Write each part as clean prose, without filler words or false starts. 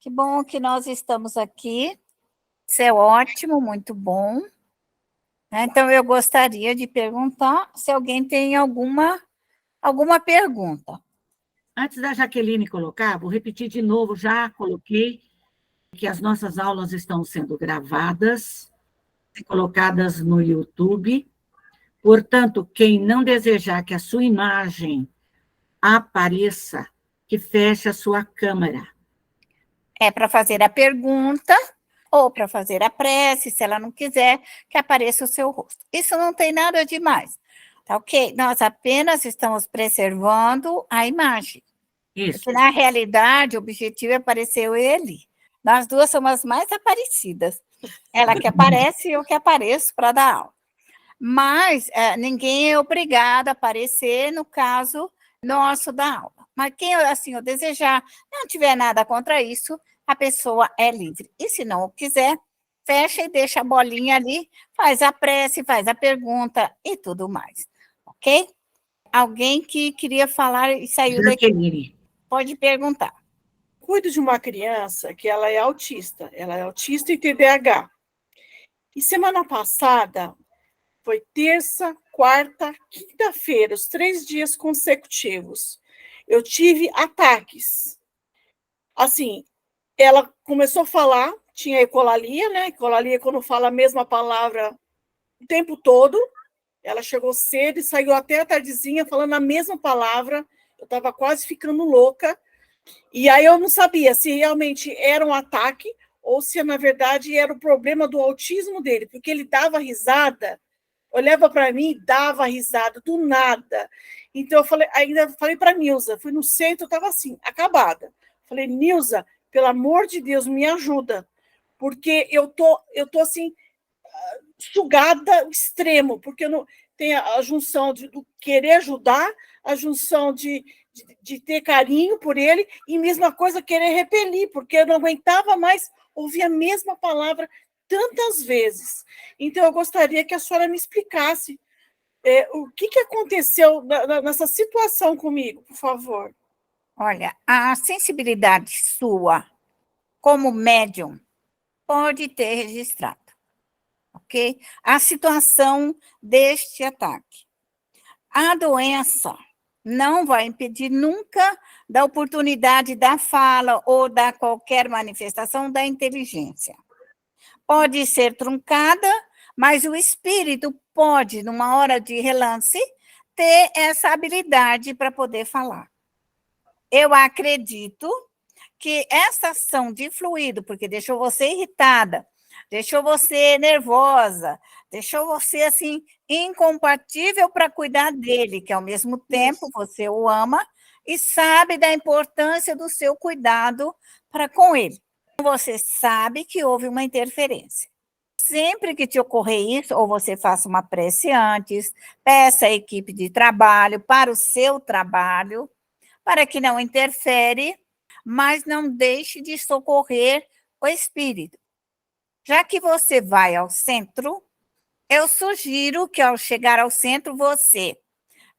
Que bom que nós estamos aqui. Isso é ótimo, muito bom. Então, eu gostaria de perguntar se alguém tem alguma pergunta. Antes da Jaqueline colocar, vou repetir de novo, já coloquei que as nossas aulas estão sendo gravadas e colocadas no YouTube. Portanto, quem não desejar que a sua imagem apareça, que feche a sua câmera. É para fazer a pergunta ou para fazer a prece, se ela não quiser, que apareça o seu rosto. Isso não tem nada de mais, tá ok? Nós apenas estamos preservando a imagem. Isso. Porque, na realidade, o objetivo é aparecer ele. Nós duas somos as mais aparecidas. Ela que aparece e eu que apareço para dar aula. Mas ninguém é obrigado a aparecer no caso nosso da aula. Mas quem assim eu desejar, não tiver nada contra isso, a pessoa é livre. E se não quiser, fecha e deixa a bolinha ali, faz a prece, faz a pergunta e tudo mais. Ok? Alguém que queria falar e saiu daqui, pode perguntar. Cuido de uma criança que ela é autista e TDAH. E semana passada, foi terça, quarta, quinta-feira, os 3 dias consecutivos, eu tive ataques. Assim, ela começou a falar, tinha ecolalia, né? Ecolalia é quando fala a mesma palavra o tempo todo. Ela chegou cedo e saiu até a tardezinha falando a mesma palavra. Eu estava quase ficando louca. E aí eu não sabia se realmente era um ataque ou se, na verdade, era o problema do autismo dele, porque ele dava risada, olhava para mim e dava risada, do nada. Então, eu falei, ainda falei para a Nilza, fui no centro, eu estava assim, acabada. Falei, Nilza, pelo amor de Deus, me ajuda, porque eu tô assim, sugada ao extremo, porque eu não tem a junção do querer ajudar, a junção de ter carinho por ele, e mesma coisa, querer repelir, porque eu não aguentava mais ouvir a mesma palavra tantas vezes. Então, eu gostaria que a senhora me explicasse o que aconteceu nessa situação comigo, por favor. Olha, a sensibilidade sua, como médium, pode ter registrado, ok? A situação deste ataque. A doença não vai impedir nunca da oportunidade da fala ou da qualquer manifestação da inteligência. Pode ser truncada, mas o espírito pode, numa hora de relance, ter essa habilidade para poder falar. Eu acredito que essa ação de fluido, porque deixou você irritada, deixou você nervosa, deixou você assim incompatível para cuidar dele, que ao mesmo tempo você o ama e sabe da importância do seu cuidado para com ele. Você sabe que houve uma interferência. Sempre que te ocorrer isso, ou você faça uma prece antes, peça a equipe de trabalho para o seu trabalho, para que não interfere, mas não deixe de socorrer o espírito. Já que você vai ao centro, eu sugiro que ao chegar ao centro você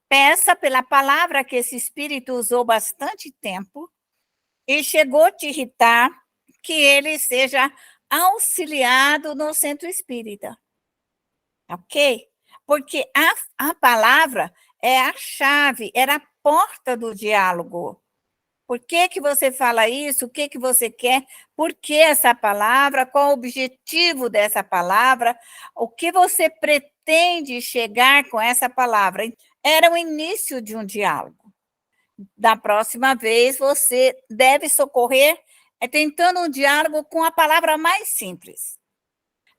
peça pela palavra que esse espírito usou bastante tempo e chegou a te irritar, que ele seja auxiliado no centro espírita. Ok? Porque a palavra é a chave, era a porta do diálogo. Por que você fala isso? O que você quer? Por que essa palavra? Qual o objetivo dessa palavra? O que você pretende chegar com essa palavra? Era o início de um diálogo. Da próxima vez, você deve socorrer tentando um diálogo com a palavra mais simples.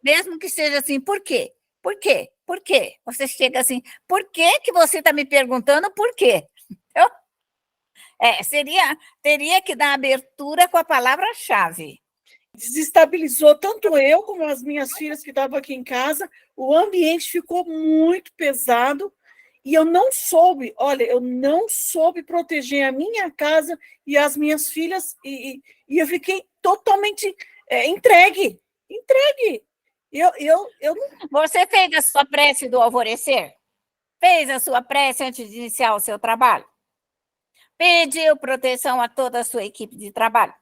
Mesmo que seja assim, por quê? Por quê? Por quê? Você chega assim, por que você está me perguntando por quê? Teria que dar abertura com a palavra-chave. Desestabilizou tanto eu como as minhas filhas que estavam aqui em casa, o ambiente ficou muito pesado e eu não soube proteger a minha casa e as minhas filhas e eu fiquei totalmente entregue. Eu não... Você fez a sua prece do alvorecer? Fez a sua prece antes de iniciar o seu trabalho? Pediu proteção a toda a sua equipe de trabalho?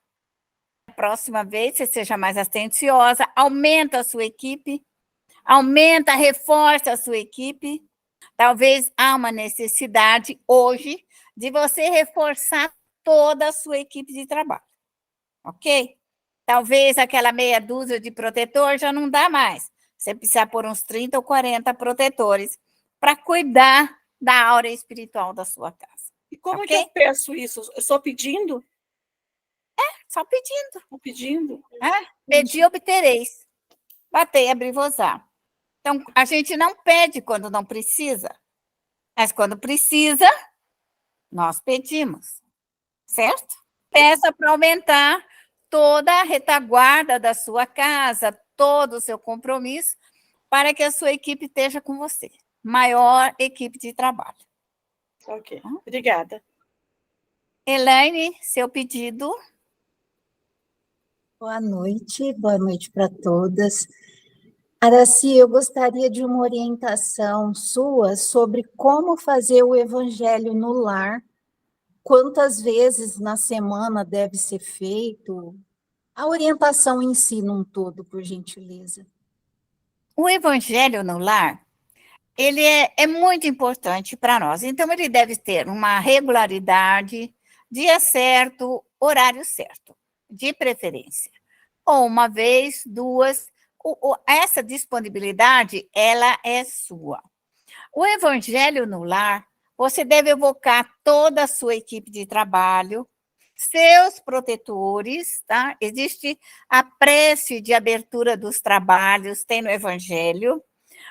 próxima vez você seja mais atenciosa, aumenta a sua equipe, reforça a sua equipe. Talvez há uma necessidade hoje de você reforçar toda a sua equipe de trabalho, ok? Talvez aquela meia dúzia de protetor já não dá mais. Você precisa pôr uns 30 ou 40 protetores para cuidar da aura espiritual da sua casa. E como Ok? que eu peço isso? Só pedindo? Só pedindo. Só pedindo? Pedir, obtereis. Batei, abrir-vos-á. Então, a gente não pede quando não precisa, mas quando precisa, nós pedimos, certo? Peça para aumentar toda a retaguarda da sua casa, todo o seu compromisso, para que a sua equipe esteja com você. Maior equipe de trabalho. Ok, obrigada. Elaine, seu pedido. Boa noite para todas. Araci, eu gostaria de uma orientação sua sobre como fazer o evangelho no lar, quantas vezes na semana deve ser feito, a orientação em si num todo, por gentileza. O evangelho no lar, ele é muito importante para nós. Então, ele deve ter uma regularidade, dia certo, horário certo, de preferência. Ou uma vez, duas. Essa disponibilidade, ela é sua. O evangelho no lar, você deve evocar toda a sua equipe de trabalho, seus protetores, tá? Existe a prece de abertura dos trabalhos, tem no evangelho.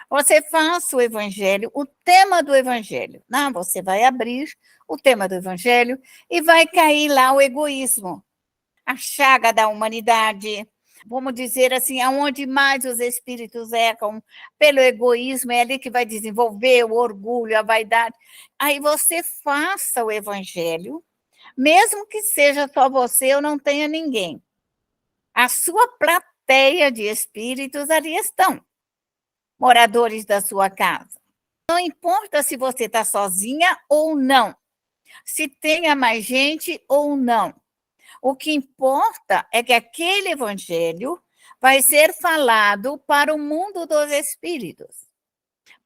Você faça o evangelho, o tema do evangelho. Não, você vai abrir o tema do evangelho e vai cair lá o egoísmo, a chaga da humanidade, vamos dizer assim, aonde mais os espíritos ecam pelo egoísmo, é ali que vai desenvolver o orgulho, a vaidade. Aí você faça o evangelho, mesmo que seja só você ou não tenha ninguém. A sua plateia de espíritos ali estão, moradores da sua casa. Não importa se você está sozinha ou não, se tenha mais gente ou não. O que importa é que aquele evangelho vai ser falado para o mundo dos espíritos,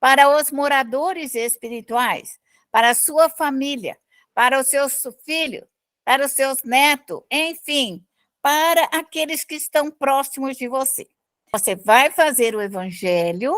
para os moradores espirituais, para a sua família, para os seus filhos, para os seus netos, enfim, para aqueles que estão próximos de você. Você vai fazer o evangelho,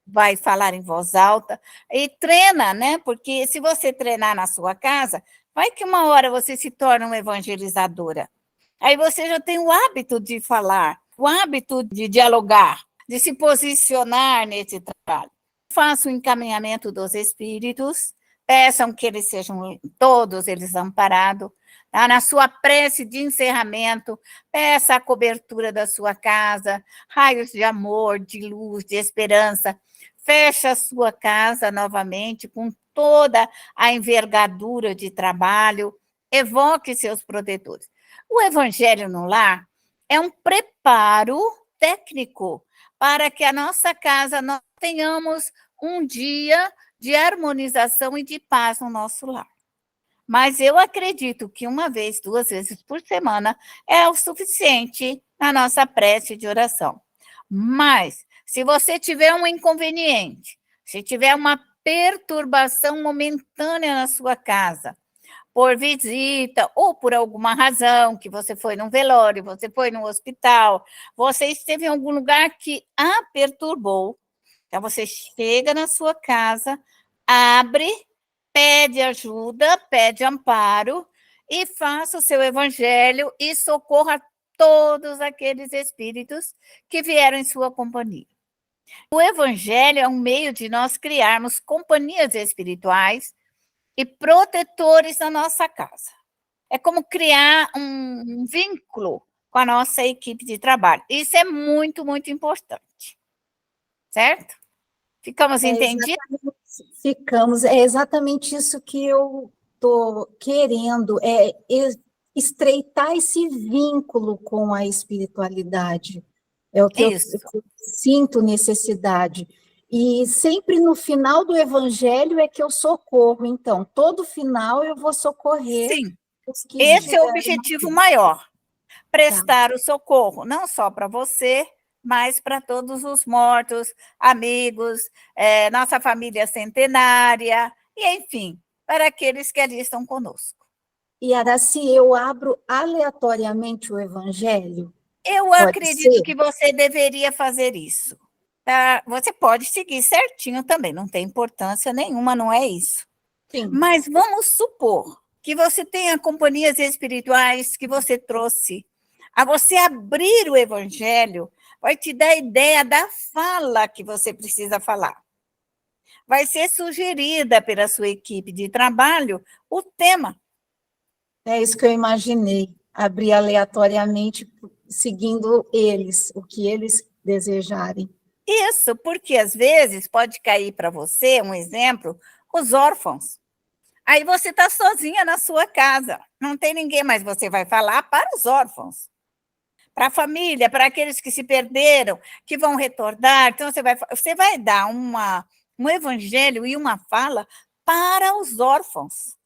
vai falar em voz alta e treina, né? Porque se você treinar na sua casa, vai que uma hora você se torna uma evangelizadora. Aí você já tem o hábito de falar, o hábito de dialogar, de se posicionar nesse trabalho. Faça o encaminhamento dos espíritos, peçam que eles sejam todos eles amparados. Tá? Na sua prece de encerramento, peça a cobertura da sua casa, raios de amor, de luz, de esperança. Feche a sua casa novamente com toda a envergadura de trabalho, evoque seus protetores. O evangelho no lar é um preparo técnico para que a nossa casa nós tenhamos um dia de harmonização e de paz no nosso lar. Mas eu acredito que uma vez, 2 vezes por semana é o suficiente na nossa prece de oração. Mas, se você tiver um inconveniente, se tiver uma perturbação momentânea na sua casa, por visita ou por alguma razão, que você foi num velório, você foi num hospital, você esteve em algum lugar que a perturbou, então você chega na sua casa, abre, pede ajuda, pede amparo e faça o seu evangelho e socorra todos aqueles espíritos que vieram em sua companhia. O evangelho é um meio de nós criarmos companhias espirituais e protetores na nossa casa. É como criar um vínculo com a nossa equipe de trabalho. Isso é muito, muito importante. Certo? Ficamos entendidos? Ficamos. É exatamente isso que eu estou querendo, estreitar esse vínculo com a espiritualidade. É o que eu sinto necessidade. E sempre no final do evangelho é que eu socorro. Então, todo final eu vou socorrer. Sim, esse é o objetivo maior. prestar o socorro, não só para você, mas para todos os mortos, amigos, nossa família centenária, e enfim, para aqueles que ali estão conosco. E, Araci, eu abro aleatoriamente o evangelho? Eu Pode acredito ser? que você deveria fazer isso. Tá? Você pode seguir certinho também, não tem importância nenhuma, não é isso. Sim. Mas vamos supor que você tenha companhias espirituais que você trouxe. A você abrir o evangelho, vai te dar a ideia da fala que você precisa falar. Vai ser sugerida pela sua equipe de trabalho o tema. É isso que eu imaginei. Abrir aleatoriamente, seguindo eles, o que eles desejarem. Isso, porque às vezes pode cair para você, um exemplo, os órfãos. Aí você está sozinha na sua casa, não tem ninguém, mas você vai falar para os órfãos, para a família, para aqueles que se perderam, que vão retornar. Então, você vai dar um evangelho e uma fala para os órfãos.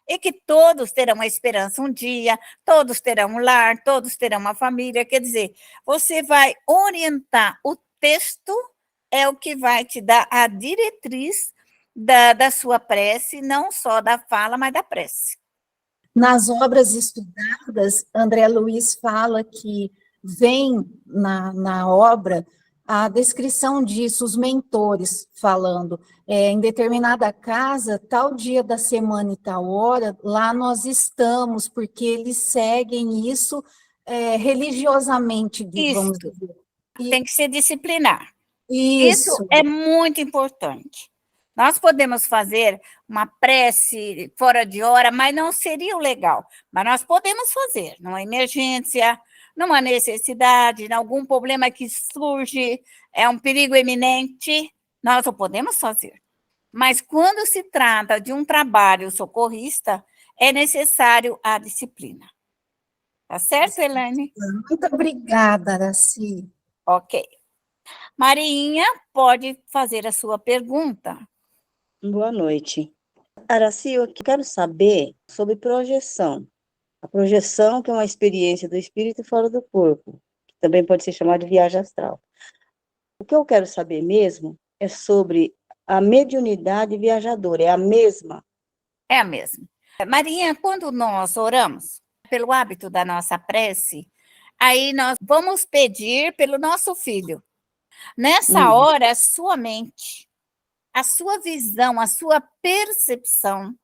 E que todos terão uma esperança um dia, todos terão um lar, todos terão uma família. Quer dizer, você vai orientar o texto, é o que vai te dar a diretriz da sua prece, não só da fala, mas da prece. Nas obras estudadas, André Luiz fala que vem na obra a descrição disso, os mentores falando, em determinada casa, tal dia da semana e tal hora, lá nós estamos, porque eles seguem isso religiosamente, vamos Isto dizer. tem que se disciplinar. Isso Isso. é muito importante. Nós podemos fazer uma prece fora de hora, mas não seria o legal. Mas nós podemos fazer numa emergência, numa necessidade, em algum problema que surge, é um perigo iminente, nós o podemos fazer. Mas quando se trata de um trabalho socorrista, é necessário a disciplina. Tá certo, Elaine? Muito obrigada, Araci. Ok. Marinha, pode fazer a sua pergunta. Boa noite. Araci, eu quero saber sobre projeção. A projeção, que é uma experiência do espírito fora do corpo, que também pode ser chamada de viagem astral. O que eu quero saber mesmo é sobre a mediunidade viajadora. É a mesma? É a mesma. Marinha, quando nós oramos, pelo hábito da nossa prece, aí nós vamos pedir pelo nosso filho. Nessa hora, a sua mente, a sua visão, a sua percepção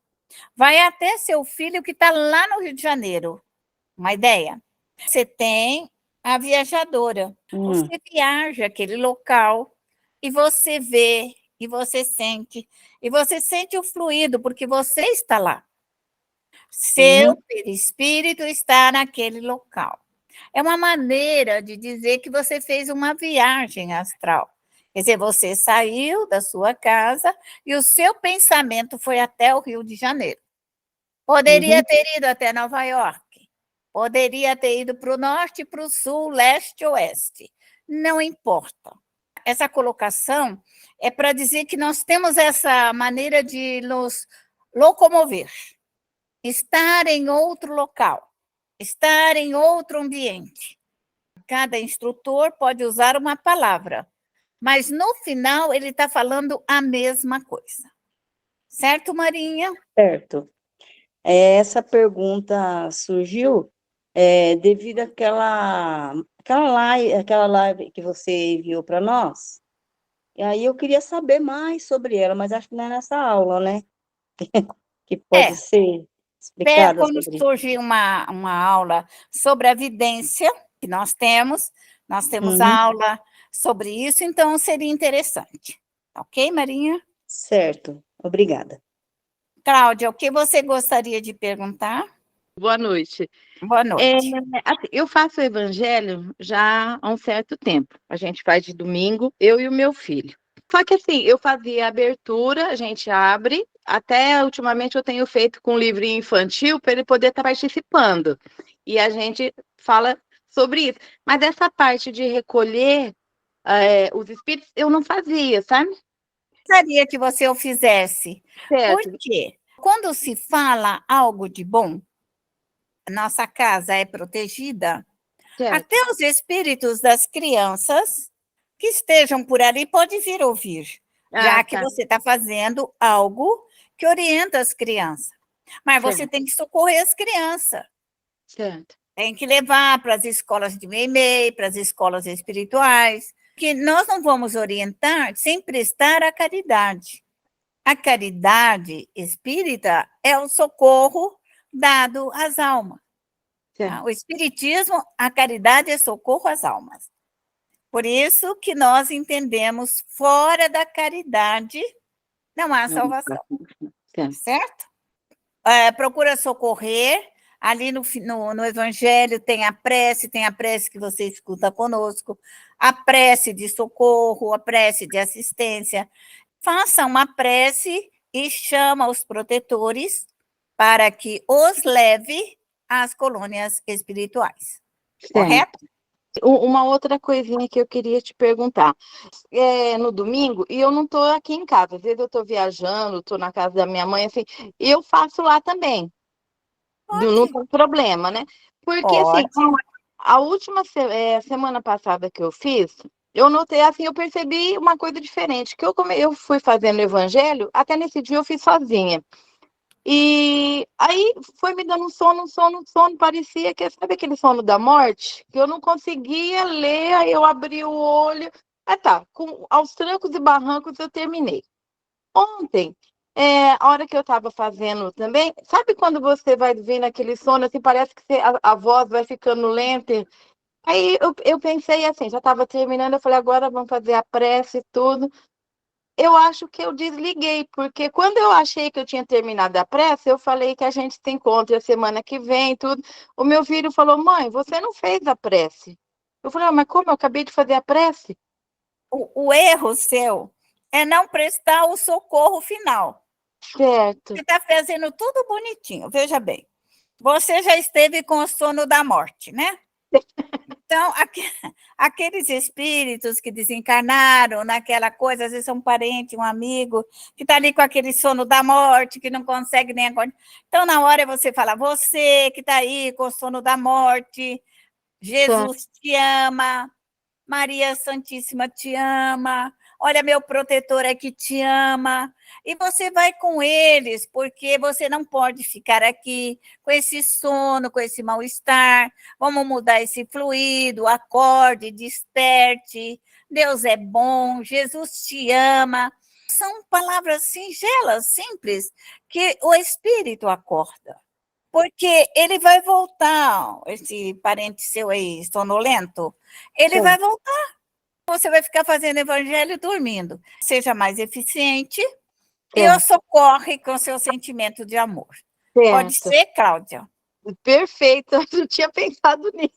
vai até seu filho que está lá no Rio de Janeiro. Uma ideia? Você tem a viajadora. Você viaja aquele local e você vê, e você sente o fluido, porque você está lá. Seu perispírito está naquele local. É uma maneira de dizer que você fez uma viagem astral. Quer dizer, você saiu da sua casa e o seu pensamento foi até o Rio de Janeiro. Poderia ter ido até Nova York. Poderia ter ido para o norte, para o sul, leste, oeste. Não importa. Essa colocação é para dizer que nós temos essa maneira de nos locomover. Estar em outro local, estar em outro ambiente. Cada instrutor pode usar uma palavra, mas no final ele está falando a mesma coisa. Certo, Marinha? Certo. Essa pergunta surgiu devido àquela live que você enviou para nós. E aí eu queria saber mais sobre ela, mas acho que não é nessa aula, né? Que pode ser explicada Quando sobre. surgir uma aula sobre a vidência, que nós temos aula sobre isso, então seria interessante. Ok, Marinha? Certo, obrigada. Cláudia, o que você gostaria de perguntar? Boa noite. Boa noite. Assim, eu faço o evangelho já há um certo tempo. A gente faz de domingo, eu e o meu filho. Só que assim, eu fazia a abertura, a gente abre, até ultimamente eu tenho feito com um livrinho infantil para ele poder estar participando. E a gente fala sobre isso. Mas essa parte de recolher os espíritos, eu não fazia, sabe? Gostaria que você o fizesse. Certo. Por quê? Quando se fala algo de bom, nossa casa é protegida, Certo. Até os espíritos das crianças que estejam por ali podem vir ouvir, já que Tá. você está fazendo algo que orienta as crianças. Mas você Certo. tem que socorrer as crianças. Certo. Tem que levar para as escolas de meio-meio, para as escolas espirituais, que nós não vamos orientar sem prestar a caridade. A caridade espírita é o socorro dado às almas. Tá? Certo. O espiritismo, a caridade é socorro às almas. Por isso que nós entendemos, fora da caridade não há salvação, Certo. certo? Procura socorrer. Ali no Evangelho tem a prece que você escuta conosco, a prece de socorro, a prece de assistência. Faça uma prece e chama os protetores para que os leve às colônias espirituais. Certo. Correto? Uma outra coisinha que eu queria te perguntar. No domingo, e eu não estou aqui em casa, às vezes eu estou viajando, estou na casa da minha mãe, assim, e eu faço lá também. Não tem problema, né? Porque, assim, Pode. a última semana passada que eu fiz, eu notei, assim, eu percebi uma coisa diferente, que eu fui fazendo o evangelho, até nesse dia eu fiz sozinha. E aí foi me dando um sono, parecia que, sabe aquele sono da morte? Que eu não conseguia ler, aí eu abri o olho, aos trancos e barrancos eu terminei. Ontem, a hora que eu estava fazendo também, sabe quando você vai vendo aquele sono, assim, parece que a voz vai ficando lenta? Aí eu pensei assim, já estava terminando, eu falei, agora vamos fazer a prece e tudo. Eu acho que eu desliguei, porque quando eu achei que eu tinha terminado a prece, eu falei que a gente se encontra a semana que vem e tudo. O meu filho falou, mãe, você não fez a prece. Eu falei, mas como? Eu acabei de fazer a prece. O erro seu é não prestar o socorro final. Certo. Você está fazendo tudo bonitinho, veja bem. Você já esteve com o sono da morte, né? Então, aqueles espíritos que desencarnaram naquela coisa, às vezes é um parente, um amigo, que está ali com aquele sono da morte, que não consegue nem acordar. Então, na hora você fala, você que está aí com o sono da morte, Jesus te ama, Maria Santíssima te ama, olha, meu protetor é que te ama, e você vai com eles, porque você não pode ficar aqui com esse sono, com esse mal-estar, vamos mudar esse fluido, acorde, desperte, Deus é bom, Jesus te ama. São palavras singelas, simples, que o Espírito acorda. Porque ele vai voltar, esse parente seu aí, sonolento, ele vai voltar. Você vai ficar fazendo evangelho dormindo. Seja mais eficiente e socorre com seu sentimento de amor. Certo. Pode ser, Cláudia? Perfeito, eu não tinha pensado nisso.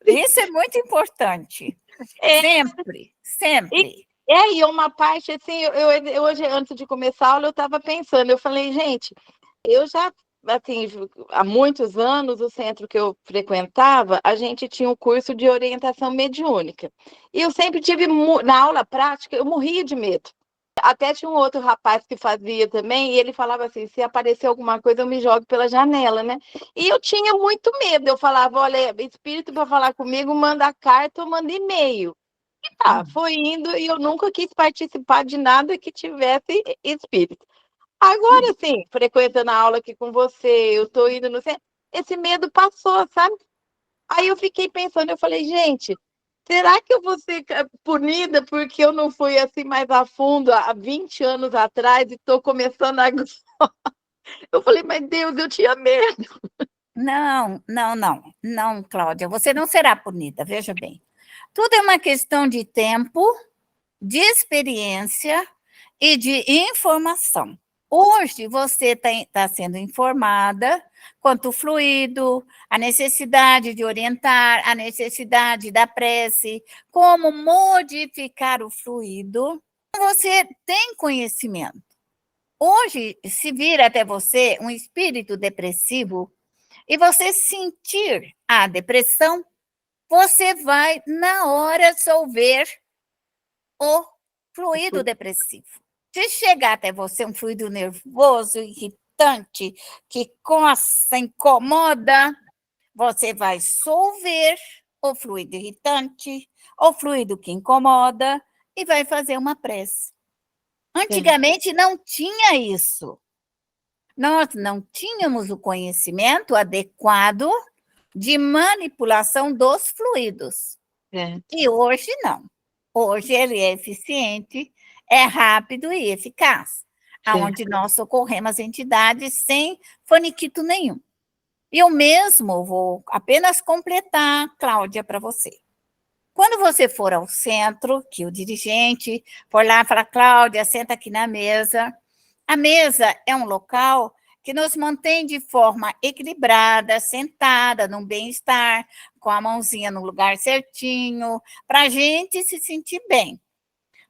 Isso é muito importante. Sempre, sempre. E uma parte, assim, eu hoje, antes de começar a aula, eu estava pensando, eu falei, gente, eu já, assim, há muitos anos, o centro que eu frequentava, a gente tinha um curso de orientação mediúnica. E eu sempre tive, na aula prática, eu morria de medo. Até tinha um outro rapaz que fazia também, e ele falava assim, se aparecer alguma coisa, eu me jogo pela janela, né? E eu tinha muito medo, eu falava, olha, espírito para falar comigo, manda carta ou manda e-mail. E foi indo, e eu nunca quis participar de nada que tivesse espírito. Agora, sim, frequentando a aula aqui com você, eu estou indo no centro, esse medo passou, sabe? Aí eu fiquei pensando, eu falei, gente, será que eu vou ser punida porque eu não fui assim mais a fundo há 20 anos atrás e estou começando agora? Eu falei, mas Deus, eu tinha medo. Não, Cláudia, você não será punida, veja bem. Tudo é uma questão de tempo, de experiência e de informação. Hoje você está sendo informada quanto ao fluido, a necessidade de orientar, a necessidade da prece, como modificar o fluido. Você tem conhecimento. Hoje, se vir até você um espírito depressivo e você sentir a depressão, você vai, na hora, resolver o fluido depressivo. Se chegar até você um fluido nervoso, irritante, que coça, incomoda, Você vai solver o fluido irritante, o fluido que incomoda, e vai fazer uma prece. Antigamente não tinha isso. Nós não tínhamos o conhecimento adequado de manipulação dos fluidos. E hoje não. Hoje ele é eficiente, é rápido e eficaz, aonde nós socorremos entidades sem faniquito nenhum. E eu mesmo vou apenas completar, Cláudia, para você. Quando você for ao centro, que o dirigente for lá e falar, Cláudia, senta aqui na mesa. A mesa é um local que nos mantém de forma equilibrada, sentada, num bem-estar, com a mãozinha no lugar certinho, para a gente se sentir bem.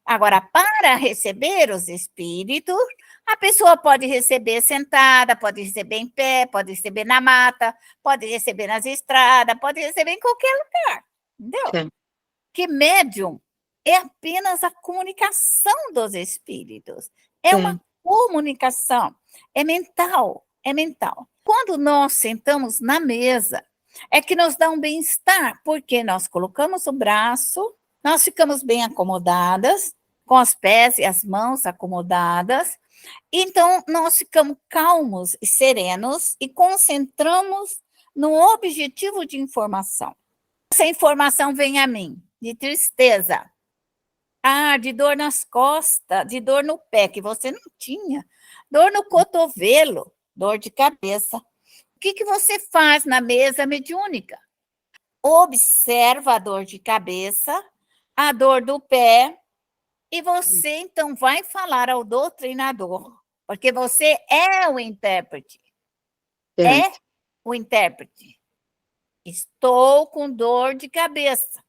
Agora, para receber os espíritos, a pessoa pode receber sentada, pode receber em pé, pode receber na mata, pode receber nas estradas, pode receber em qualquer lugar, entendeu? Sim. Que médium é apenas a comunicação dos espíritos. É uma comunicação, é mental, é mental. Quando nós sentamos na mesa, é que nos dá um bem-estar, porque nós colocamos o braço, nós ficamos bem acomodadas, com os pés e as mãos acomodadas, então nós ficamos calmos e serenos e concentramos no objetivo de informação. Essa informação vem a mim, de tristeza, de dor nas costas, de dor no pé, que você não tinha, dor no cotovelo, dor de cabeça. O que você faz na mesa mediúnica? Observa a dor de cabeça, a dor do pé, e você, então, vai falar ao doutrinador, porque você é o intérprete. É o intérprete. Estou com dor de cabeça.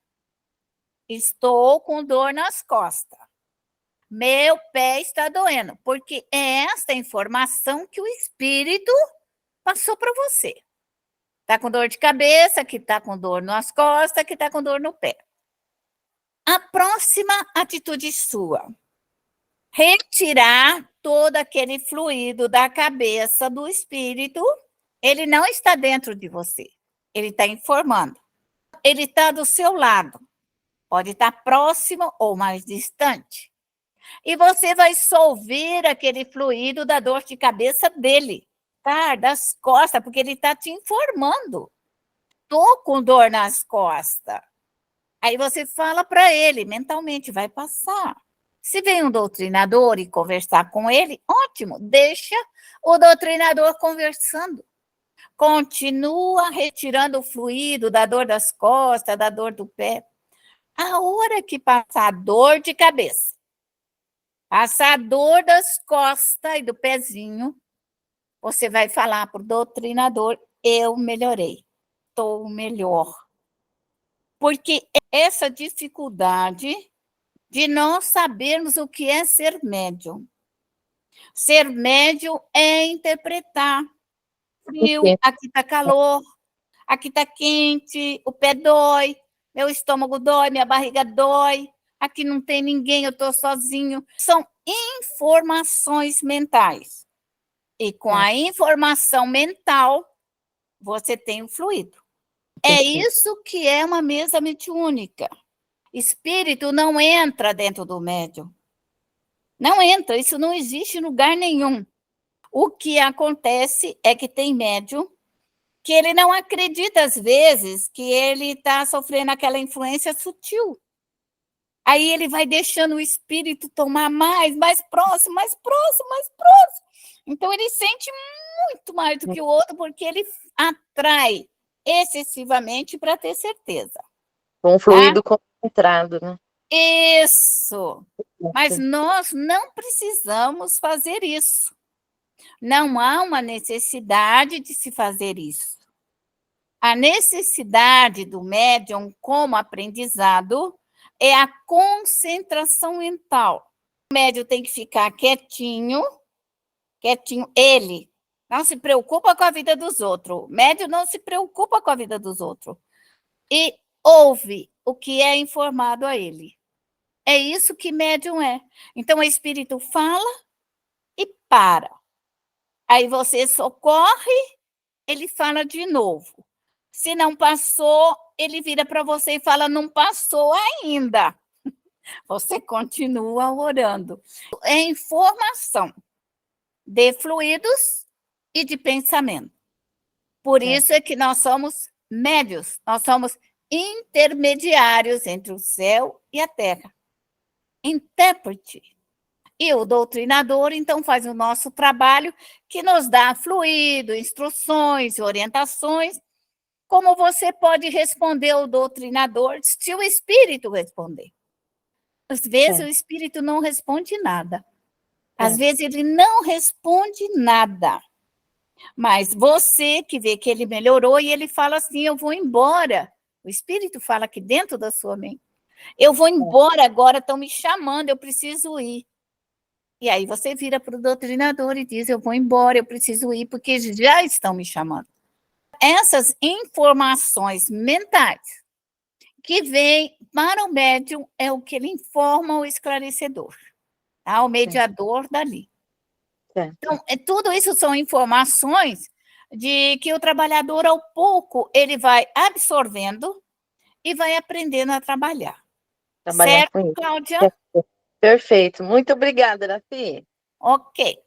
Estou com dor nas costas. Meu pé está doendo, porque é esta informação que o espírito passou para você. Está com dor de cabeça, que está com dor nas costas, que está com dor no pé. A próxima atitude sua, retirar todo aquele fluido da cabeça do espírito. Ele não está dentro de você, ele está informando. Ele está do seu lado, pode estar próximo ou mais distante. E você vai solver aquele fluido da dor de cabeça dele, tá? Das costas, porque ele está te informando. Estou com dor nas costas. Aí você fala para ele, mentalmente, vai passar. Se vem um doutrinador e conversar com ele, ótimo, deixa o doutrinador conversando. Continua retirando o fluido da dor das costas, da dor do pé. A hora que passar a dor de cabeça, passar a dor das costas e do pezinho, você vai falar para o doutrinador, eu melhorei, estou melhor. Porque essa dificuldade de nós sabermos o que é ser médium. Ser médium é interpretar. Frio, aqui está calor, aqui está quente, o pé dói, meu estômago dói, minha barriga dói, aqui não tem ninguém, eu estou sozinho. São informações mentais. E com a informação mental, você tem o fluido. É isso que é uma mesa mediúnica. Espírito não entra dentro do médium. Não entra, isso não existe em lugar nenhum. O que acontece é que tem médium que ele não acredita, às vezes, que ele está sofrendo aquela influência sutil. Aí ele vai deixando o espírito tomar mais próximo, mais próximo, mais próximo. Então ele sente muito mais do que o outro, porque ele atrai excessivamente para ter certeza. Com fluido concentrado, né? Isso. Mas nós não precisamos fazer isso. Não há uma necessidade de se fazer isso. A necessidade do médium como aprendizado é a concentração mental. O médium tem que ficar quietinho, ele não se preocupa com a vida dos outros. O médium não se preocupa com a vida dos outros. E ouve o que é informado a ele. É isso que médium é. Então, o espírito fala e para. Aí você socorre, ele fala de novo. Se não passou, ele vira para você e fala: não passou ainda. Você continua orando. É informação de fluidos e de pensamento. Por isso é que nós somos médios, nós somos intermediários entre o céu e a terra. Intérprete. E o doutrinador, então, faz o nosso trabalho, que nos dá fluido, instruções, orientações, como você pode responder ao doutrinador se o espírito responder. Às vezes o espírito não responde nada. Às vezes ele não responde nada. Mas você que vê que ele melhorou e ele fala assim: eu vou embora. O espírito fala aqui dentro da sua mente: eu vou embora agora, estão me chamando, eu preciso ir. E aí você vira para o doutrinador e diz: eu vou embora, eu preciso ir, porque já estão me chamando. Essas informações mentais que vêm para o médium é o que ele informa o esclarecedor, tá? O mediador dali. Então, tudo isso são informações de que o trabalhador, ao pouco, ele vai absorvendo e vai aprendendo a trabalhar. Certo, Cláudia? Perfeito. Muito obrigada, Araci. Ok.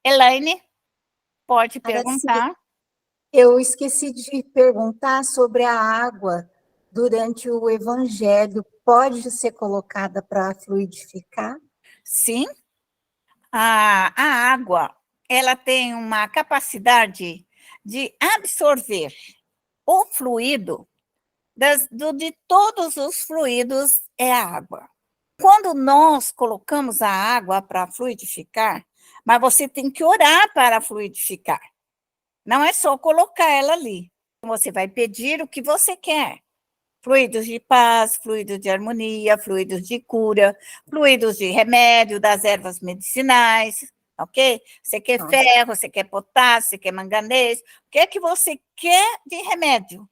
Elaine, pode perguntar. Eu esqueci de perguntar sobre a água durante o evangelho. Pode ser colocada para fluidificar? Sim. A água, ela tem uma capacidade de absorver o fluido, de todos os fluidos é a água. Quando nós colocamos a água para fluidificar, mas você tem que orar para fluidificar. Não é só colocar ela ali. Você vai pedir o que você quer. Fluidos de paz, fluidos de harmonia, fluidos de cura, fluidos de remédio, das ervas medicinais, ok? Você quer ferro, você quer potássio, você quer manganês. O que é que você quer de remédio?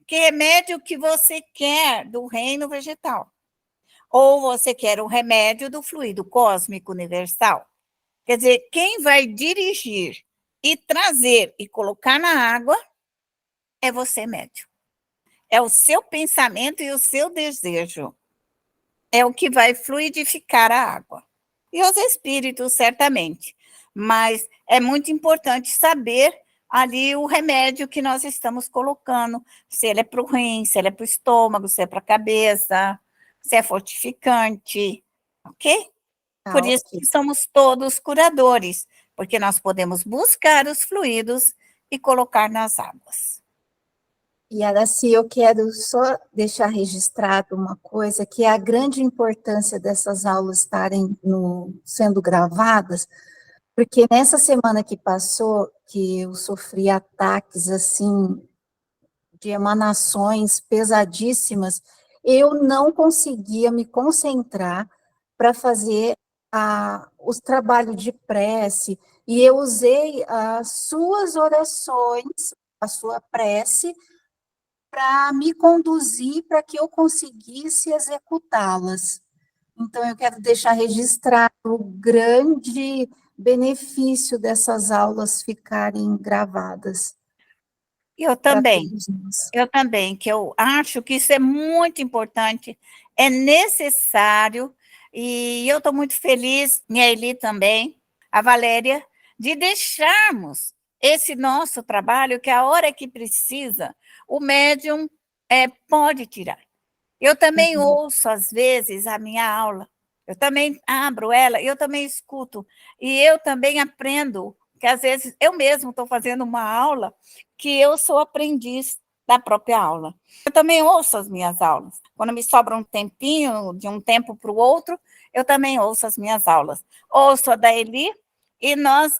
Que remédio que você quer do reino vegetal? Ou você quer um remédio do fluido cósmico universal? Quer dizer, quem vai dirigir e trazer e colocar na água é você, médium. É o seu pensamento e o seu desejo. É o que vai fluidificar a água. E os espíritos, certamente. Mas é muito importante saber ali o remédio que nós estamos colocando, se ele é para o rim, se ele é para o estômago, se é para a cabeça, se é fortificante, ok? Por isso que somos todos curadores, porque nós podemos buscar os fluidos e colocar nas águas. E, Araci, eu quero só deixar registrado uma coisa, que é a grande importância dessas aulas estarem sendo gravadas, porque nessa semana que passou, que eu sofri ataques, assim, de emanações pesadíssimas, eu não conseguia me concentrar para fazer os trabalhos de prece, e eu usei as suas orações, a sua prece, para me conduzir para que eu conseguisse executá-las. Então, eu quero deixar registrado o grande benefício dessas aulas ficarem gravadas. Eu também, que eu acho que isso é muito importante, é necessário, e eu estou muito feliz, minha Eli também, a Valéria, de deixarmos esse nosso trabalho, que a hora que precisa, o médium pode tirar. Eu também ouço, às vezes, a minha aula, eu também abro ela, eu também escuto, e eu também aprendo, que às vezes eu mesmo estou fazendo uma aula que eu sou aprendiz da própria aula. Eu também ouço as minhas aulas. Quando me sobra um tempinho, de um tempo para o outro, eu também ouço as minhas aulas. Ouço a da Eli e nós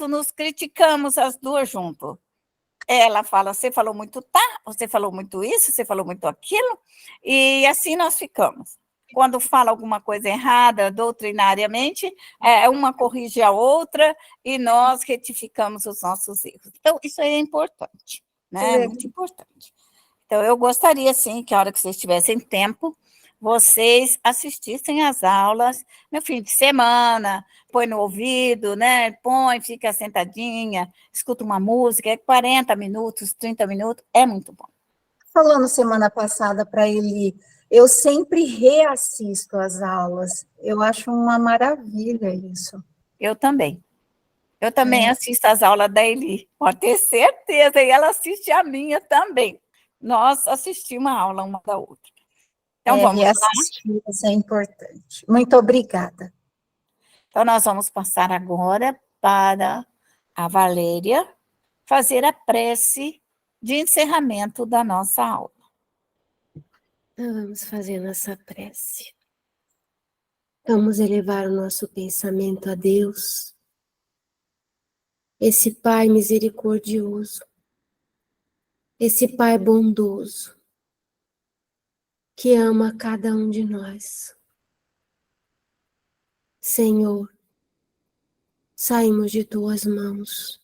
nos criticamos as duas juntas. Ela fala: você falou muito você falou muito isso, você falou muito aquilo, e assim nós ficamos. Quando fala alguma coisa errada, doutrinariamente, uma corrige a outra e nós retificamos os nossos erros. Então, isso é importante, né? É muito importante. Então, eu gostaria, sim, que a hora que vocês tivessem tempo, vocês assistissem às aulas no fim de semana, põe no ouvido, né? Põe, fica sentadinha, escuta uma música, é 40 minutos, 30 minutos, é muito bom. Falando semana passada para ele, eu sempre reassisto as aulas. Eu acho uma maravilha isso. Eu também. Eu também assisto às aulas da Eli, pode ter certeza, e ela assiste a minha também. Nós assistimos a aula uma da outra. Então, vamos lá. Reassistir, isso é importante. Muito obrigada. Então, nós vamos passar agora para a Valéria fazer a prece de encerramento da nossa aula. Então, vamos fazer nossa prece. Vamos elevar o nosso pensamento a Deus, esse Pai misericordioso, esse Pai bondoso, que ama cada um de nós. Senhor, saímos de tuas mãos,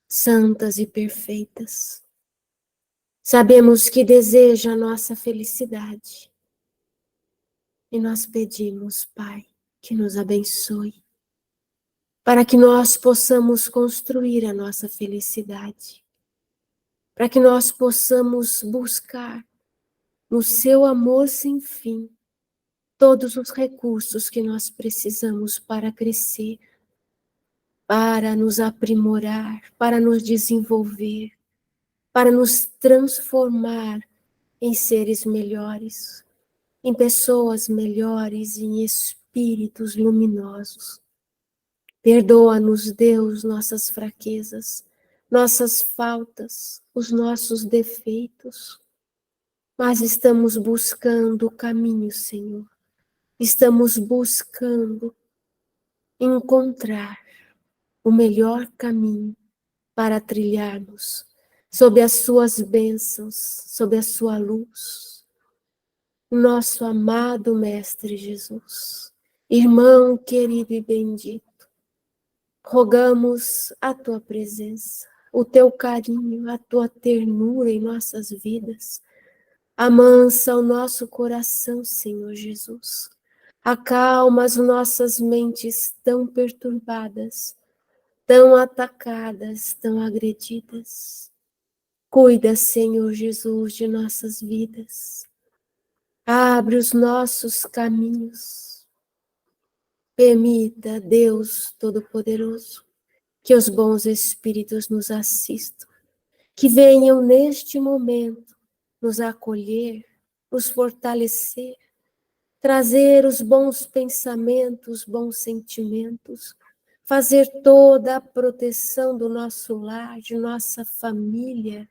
santas e perfeitas. Sabemos que deseja a nossa felicidade. E nós pedimos, Pai, que nos abençoe, para que nós possamos construir a nossa felicidade, para que nós possamos buscar no seu amor sem fim todos os recursos que nós precisamos para crescer, para nos aprimorar, para nos desenvolver, para nos transformar em seres melhores, em pessoas melhores, em espíritos luminosos. Perdoa-nos, Deus, nossas fraquezas, nossas faltas, os nossos defeitos. Mas estamos buscando o caminho, Senhor. Estamos buscando encontrar o melhor caminho para trilharmos sob as suas bênçãos, sob a sua luz. Nosso amado Mestre Jesus, irmão querido e bendito, rogamos a tua presença, o teu carinho, a tua ternura em nossas vidas. Amansa o nosso coração, Senhor Jesus. Acalma as nossas mentes tão perturbadas, tão atacadas, tão agredidas. Cuida, Senhor Jesus, de nossas vidas. Abre os nossos caminhos. Permita, Deus Todo-Poderoso, que os bons espíritos nos assistam, que venham neste momento nos acolher, nos fortalecer, trazer os bons pensamentos, bons sentimentos, fazer toda a proteção do nosso lar, de nossa família,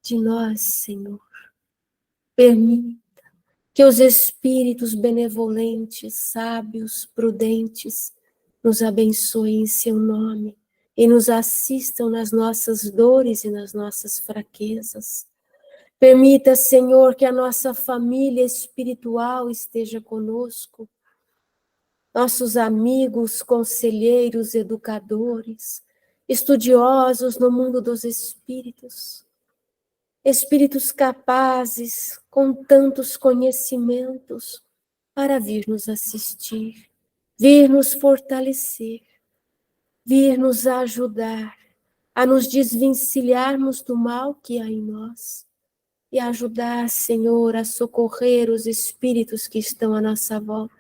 de nós, Senhor. Permita que os espíritos benevolentes, sábios, prudentes, nos abençoem em seu nome e nos assistam nas nossas dores e nas nossas fraquezas. Permita, Senhor, que a nossa família espiritual esteja conosco, nossos amigos, conselheiros, educadores, estudiosos no mundo dos espíritos, espíritos capazes, com tantos conhecimentos, para vir nos assistir, vir nos fortalecer, vir nos ajudar a nos desvencilharmos do mal que há em nós e ajudar, Senhor, a socorrer os espíritos que estão à nossa volta,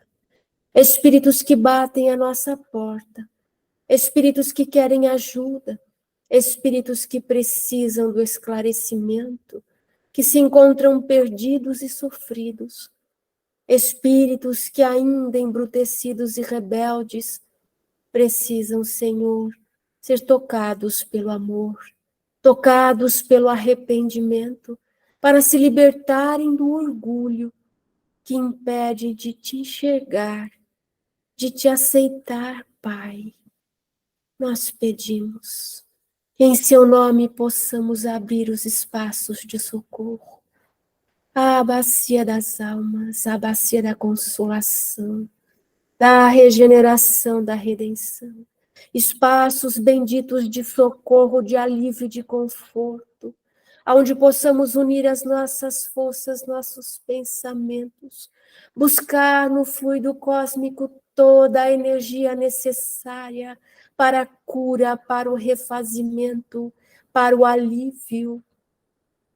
espíritos que batem à nossa porta, espíritos que querem ajuda, espíritos que precisam do esclarecimento, que se encontram perdidos e sofridos, espíritos que ainda embrutecidos e rebeldes precisam, Senhor, ser tocados pelo amor, tocados pelo arrependimento, para se libertarem do orgulho que impede de te enxergar, de te aceitar, Pai. Nós pedimos que em seu nome possamos abrir os espaços de socorro, a bacia das almas, a bacia da consolação, da regeneração, da redenção, espaços benditos de socorro, de alívio, de conforto, onde possamos unir as nossas forças, nossos pensamentos, buscar no fluido cósmico toda a energia necessária para a cura, para o refazimento, para o alívio,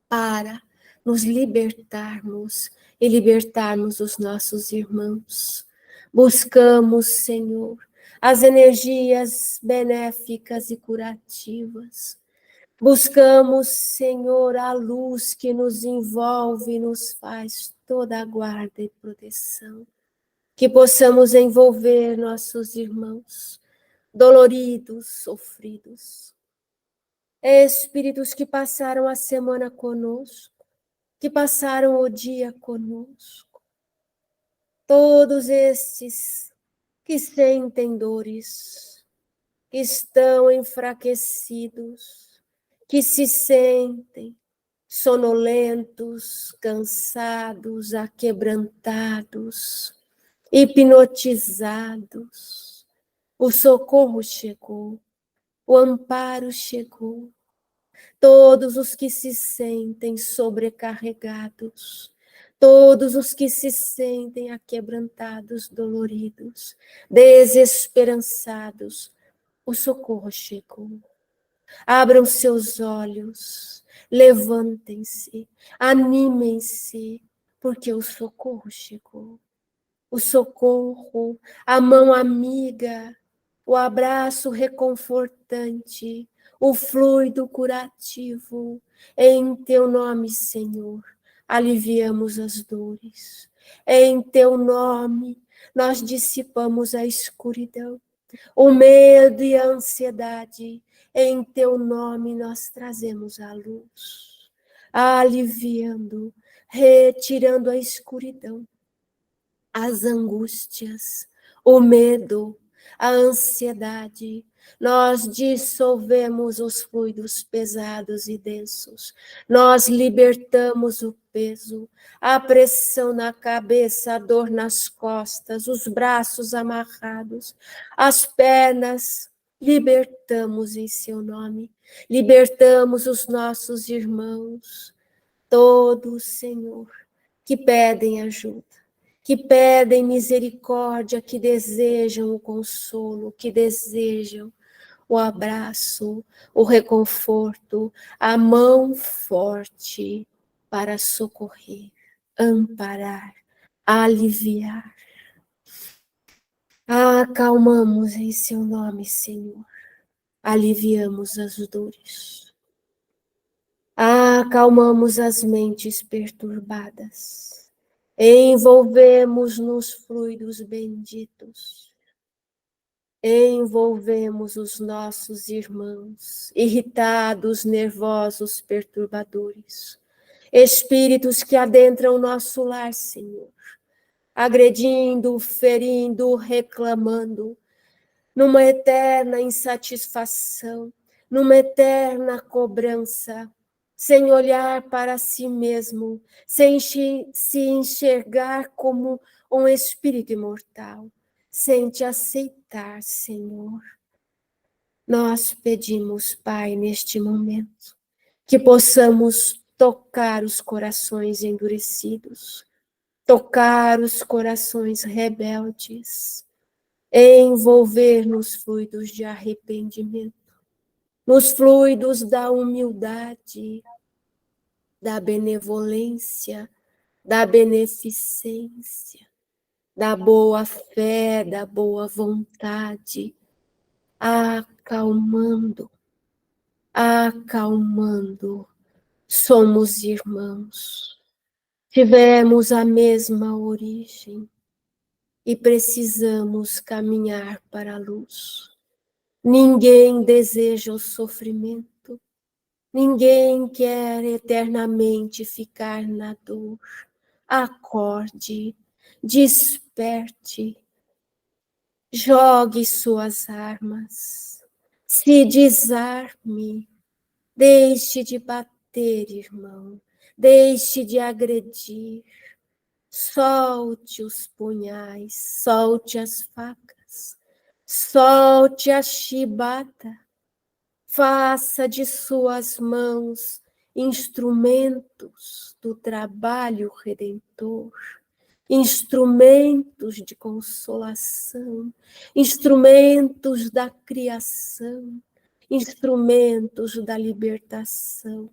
para nos libertarmos e libertarmos os nossos irmãos. Buscamos, Senhor, as energias benéficas e curativas. Buscamos, Senhor, a luz que nos envolve e nos faz toda a guarda e proteção. Que possamos envolver nossos irmãos doloridos, sofridos. Espíritos que passaram a semana conosco, que passaram o dia conosco. Todos estes que sentem dores, que estão enfraquecidos, que se sentem sonolentos, cansados, aquebrantados, hipnotizados. O socorro chegou, o amparo chegou. Todos os que se sentem sobrecarregados, todos os que se sentem aquebrantados, doloridos, desesperançados, o socorro chegou. Abram seus olhos, levantem-se, animem-se, porque o socorro chegou. O socorro, a mão amiga, o abraço reconfortante, o fluido curativo. Em teu nome, Senhor, aliviamos as dores. Em teu nome, nós dissipamos a escuridão, o medo e a ansiedade. Em teu nome, nós trazemos a luz, aliviando, retirando a escuridão, as angústias, o medo, a ansiedade. Nós dissolvemos os fluidos pesados e densos. Nós libertamos o peso, a pressão na cabeça, a dor nas costas, os braços amarrados, as pernas. Libertamos em seu nome. Libertamos os nossos irmãos, todos, Senhor, que pedem ajuda, que pedem misericórdia, que desejam o consolo, que desejam o abraço, o reconforto, a mão forte para socorrer, amparar, aliviar. Acalmamos em seu nome, Senhor, aliviamos as dores, acalmamos as mentes perturbadas, envolvemos nos fluidos benditos, envolvemos os nossos irmãos, irritados, nervosos, perturbadores, espíritos que adentram o nosso lar, Senhor, agredindo, ferindo, reclamando, numa eterna insatisfação, numa eterna cobrança, sem olhar para si mesmo, sem se enxergar como um espírito imortal, sem te aceitar, Senhor. Nós pedimos, Pai, neste momento, que possamos tocar os corações endurecidos, tocar os corações rebeldes, envolver nos fluidos de arrependimento, nos fluidos da humildade, da benevolência, da beneficência, da boa fé, da boa vontade, acalmando, acalmando. Somos irmãos, tivemos a mesma origem e precisamos caminhar para a luz. Ninguém deseja o sofrimento, ninguém quer eternamente ficar na dor. Acorde, desperte, jogue suas armas, se desarme, deixe de bater, irmão, deixe de agredir, solte os punhais, solte as facas, solte a chibata, faça de suas mãos instrumentos do trabalho redentor, instrumentos de consolação, instrumentos da criação, instrumentos da libertação,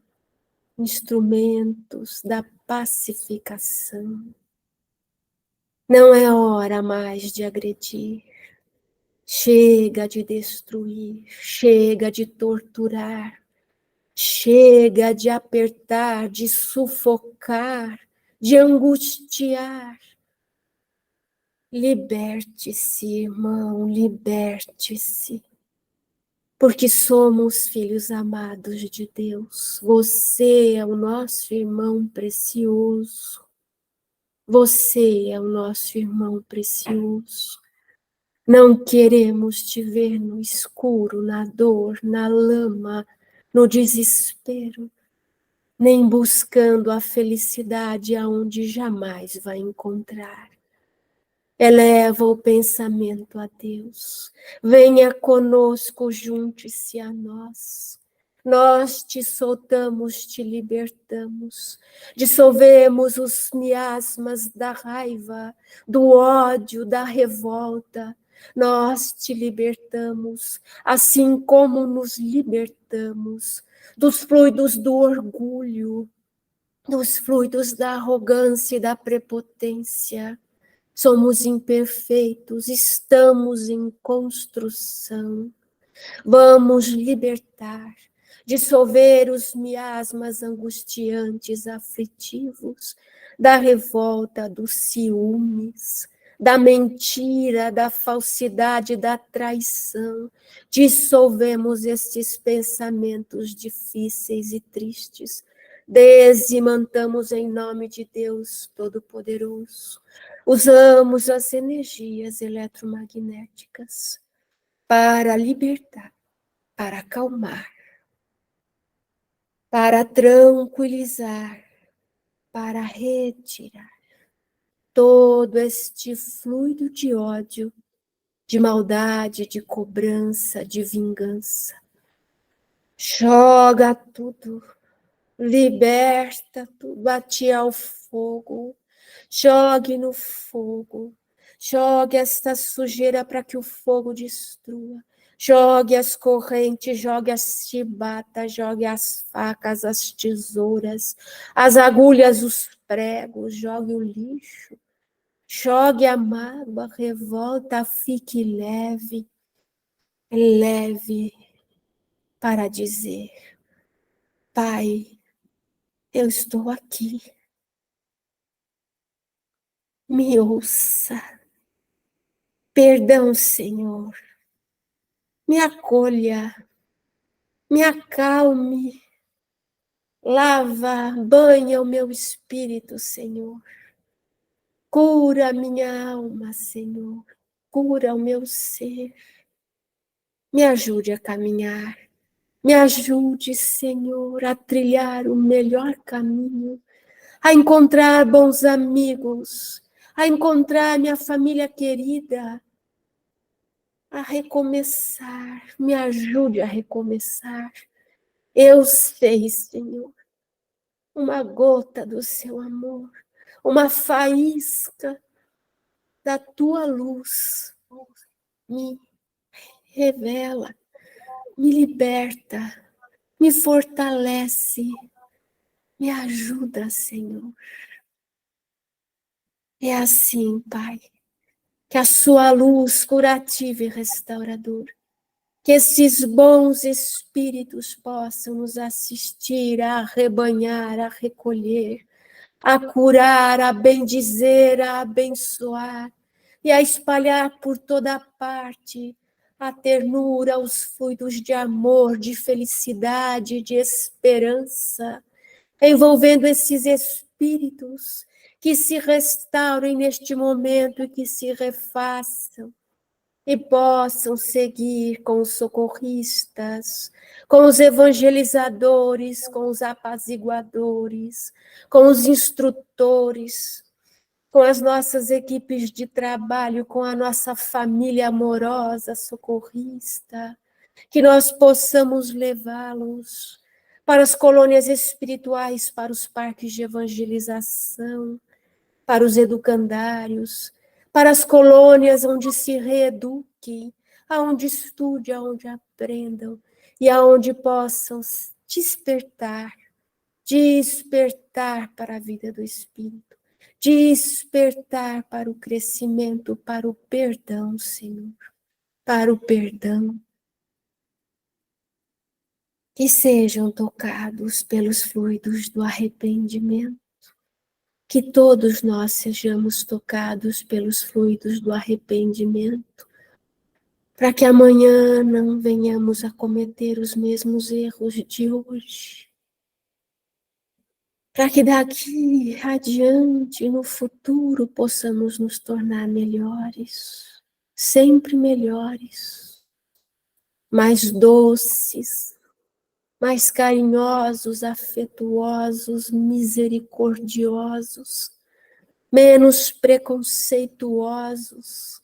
instrumentos da pacificação. Não é hora mais de agredir. Chega de destruir, chega de torturar, chega de apertar, de sufocar, de angustiar. Liberte-se, irmão, liberte-se. Porque somos filhos amados de Deus. Você é o nosso irmão precioso. Você é o nosso irmão precioso. Não queremos te ver no escuro, na dor, na lama, no desespero, nem buscando a felicidade aonde jamais vai encontrar. Eleva o pensamento a Deus. Venha conosco, junte-se a nós. Nós te soltamos, te libertamos. Dissolvemos os miasmas da raiva, do ódio, da revolta. Nós te libertamos, assim como nos libertamos dos fluidos do orgulho, dos fluidos da arrogância e da prepotência. Somos imperfeitos, estamos em construção. Vamos libertar, dissolver os miasmas angustiantes, aflitivos, da revolta, dos ciúmes, da mentira, da falsidade, da traição. Dissolvemos estes pensamentos difíceis e tristes. Desimantamos em nome de Deus Todo-Poderoso. Usamos as energias eletromagnéticas para libertar, para acalmar, para tranquilizar, para retirar todo este fluido de ódio, de maldade, de cobrança, de vingança. Joga tudo, liberta tudo, bate ao fogo. Jogue no fogo, jogue esta sujeira para que o fogo destrua. Jogue as correntes, jogue as chibatas, jogue as facas, as tesouras, as agulhas, os pregos, jogue o lixo. Jogue a mágoa, a revolta, fique leve, leve para dizer: Pai, eu estou aqui. Me ouça. Perdão, Senhor. Me acolha. Me acalme. Lava, banha o meu espírito, Senhor. Cura a minha alma, Senhor. Cura o meu ser. Me ajude a caminhar. Me ajude, Senhor, a trilhar o melhor caminho, a encontrar bons amigos, a encontrar minha família querida, a recomeçar. Me ajude a recomeçar. Eu sei, Senhor, uma gota do seu amor, uma faísca da tua luz me revela, me liberta, me fortalece, me ajuda, Senhor. É assim, Pai, que a sua luz curativa e restauradora, que esses bons espíritos possam nos assistir a arrebanhar, a recolher, a curar, a bendizer, a abençoar e a espalhar por toda parte a ternura, os fluidos de amor, de felicidade, de esperança, envolvendo esses espíritos que se restaurem neste momento e que se refaçam e possam seguir com os socorristas, com os evangelizadores, com os apaziguadores, com os instrutores, com as nossas equipes de trabalho, com a nossa família amorosa, socorrista, que nós possamos levá-los para as colônias espirituais, para os parques de evangelização, para os educandários, para as colônias onde se reeduquem, aonde estude, aonde aprendam e aonde possam despertar para a vida do Espírito, despertar para o crescimento, para o perdão, Senhor, para o perdão. Que sejam tocados pelos fluidos do arrependimento, que todos nós sejamos tocados pelos fluidos do arrependimento, para que amanhã não venhamos a cometer os mesmos erros de hoje, para que daqui adiante, no futuro, possamos nos tornar melhores, sempre melhores, mais doces, mais carinhosos, afetuosos, misericordiosos, menos preconceituosos,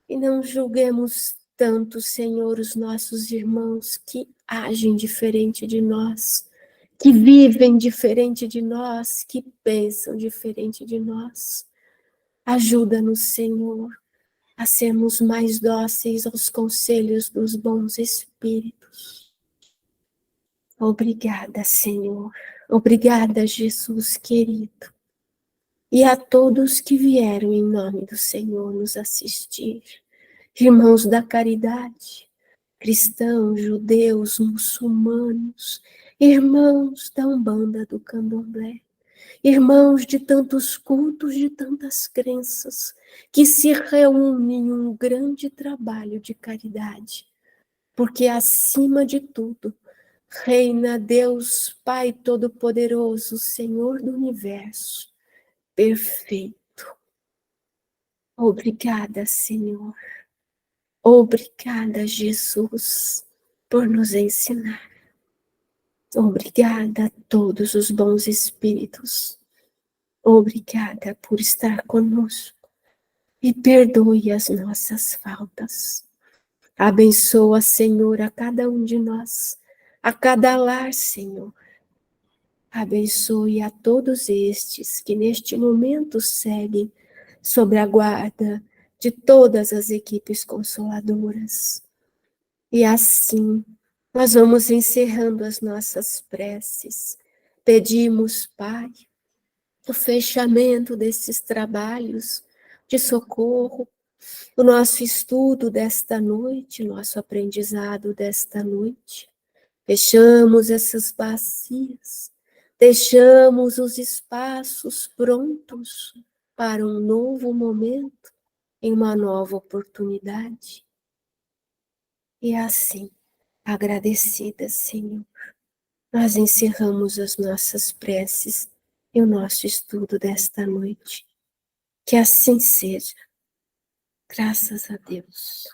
e não julguemos tanto, Senhor, os nossos irmãos que agem diferente de nós, que vivem diferente de nós, que pensam diferente de nós. Ajuda-nos, Senhor, a sermos mais dóceis aos conselhos dos bons espíritos. Obrigada, Senhor. Obrigada, Jesus querido. E a todos que vieram em nome do Senhor nos assistir, irmãos da caridade, cristãos, judeus, muçulmanos, irmãos da Umbanda do Candomblé, irmãos de tantos cultos, de tantas crenças, que se reúnem em um grande trabalho de caridade, porque acima de tudo, reina Deus Pai Todo-Poderoso, Senhor do Universo, perfeito. Obrigada, Senhor. Obrigada, Jesus, por nos ensinar. Obrigada a todos os bons espíritos. Obrigada por estar conosco e perdoe as nossas faltas. Abençoa, Senhor, a cada um de nós, a cada lar, Senhor. Abençoe a todos estes que neste momento seguem sob a guarda de todas as equipes consoladoras. E assim, nós vamos encerrando as nossas preces. Pedimos, Pai, o fechamento desses trabalhos de socorro, o nosso estudo desta noite, nosso aprendizado desta noite. Fechamos essas bacias, deixamos os espaços prontos para um novo momento, em uma nova oportunidade. E assim, agradecida, Senhor, nós encerramos as nossas preces e o nosso estudo desta noite. Que assim seja. Graças a Deus.